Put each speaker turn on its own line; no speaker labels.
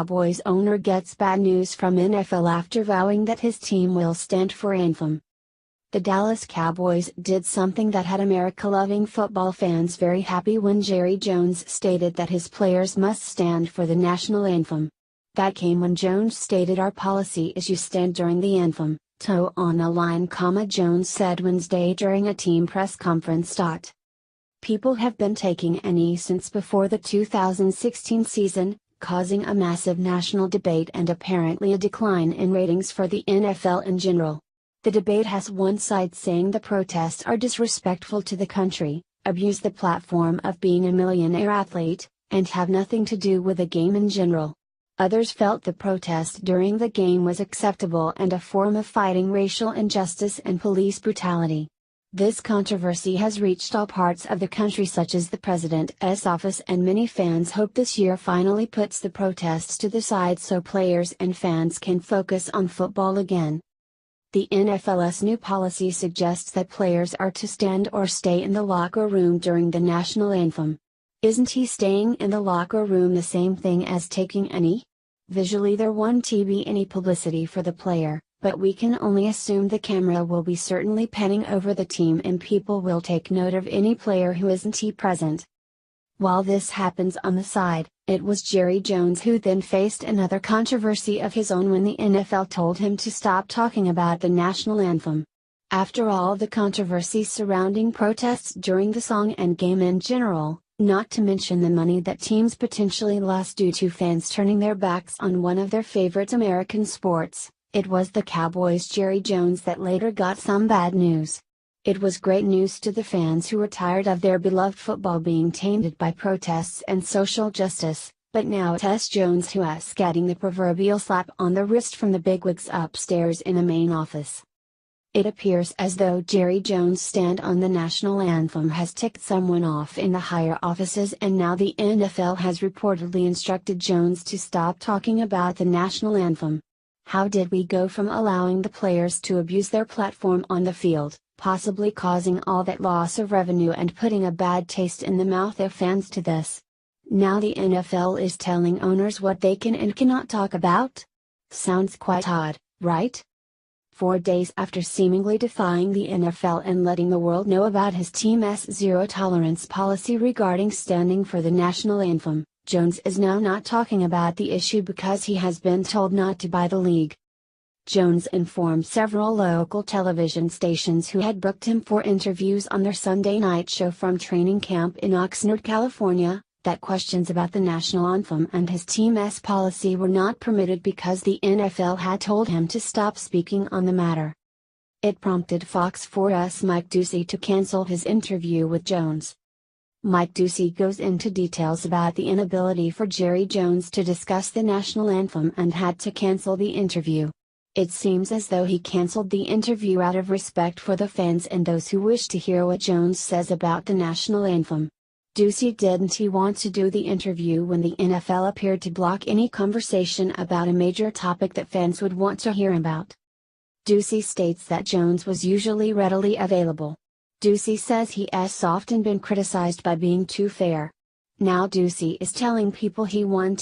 Cowboys owner gets bad news from NFL after vowing that his team will stand for Anthem. The Dallas Cowboys did something that had America-loving football fans very happy when Jerry Jones stated that his players must stand for the national anthem. That came when Jones stated, "Our policy is you stand during the anthem, toe on a line," Jones said Wednesday during a team press conference. People have been taking a knee since before the 2016 season, causing a massive national debate and apparently a decline in ratings for the NFL in general. The debate has one side saying the protests are disrespectful to the country, abuse the platform of being a millionaire athlete, and have nothing to do with the game in general. Others felt the protest during the game was acceptable and a form of fighting racial injustice and police brutality. This controversy has reached all parts of the country such as the president's office, and many fans hope this year finally puts the protests to the side so players and fans can focus on football again. The NFL's new policy suggests that players are to stand or stay in the locker room during the national anthem. Isn't he staying in the locker room the same thing as taking a knee? Visually there won't be any publicity for the player, but we can only assume the camera will be certainly panning over the team and people will take note of any player who isn't present. While this happens on the side, it was Jerry Jones who then faced another controversy of his own when the NFL told him to stop talking about the national anthem. After all the controversy surrounding protests during the song and game in general, not to mention the money that teams potentially lost due to fans turning their backs on one of their favorite American sports, it was the Cowboys' Jerry Jones that later got some bad news. It was great news to the fans who were tired of their beloved football being tainted by protests and social justice, but now it's Jones who's getting the proverbial slap on the wrist from the bigwigs upstairs in the main office. It appears as though Jerry Jones' stand on the national anthem has ticked someone off in the higher offices, and now the NFL has reportedly instructed Jones to stop talking about the national anthem. How did we go from allowing the players to abuse their platform on the field, possibly causing all that loss of revenue and putting a bad taste in the mouth of fans, to this? Now the NFL is telling owners what they can and cannot talk about? Sounds quite odd, right? 4 days after seemingly defying the NFL and letting the world know about his team's zero-tolerance policy regarding standing for the national anthem, Jones is now not talking about the issue because he has been told not to by the league. Jones informed several local television stations who had booked him for interviews on their Sunday night show from training camp in Oxnard, California, that questions about the national anthem and his team's policy were not permitted because the NFL had told him to stop speaking on the matter. It prompted Fox 4's Mike Ducey to cancel his interview with Jones. Mike Ducey goes into details about the inability for Jerry Jones to discuss the national anthem and had to cancel the interview. It seems as though he canceled the interview out of respect for the fans and those who wish to hear what Jones says about the national anthem. Ducey didn't want to do the interview when the NFL appeared to block any conversation about a major topic that fans would want to hear about. Ducey states that Jones was usually readily available. Ducey says he has often been criticized by being too fair. Now Ducey is telling people he won't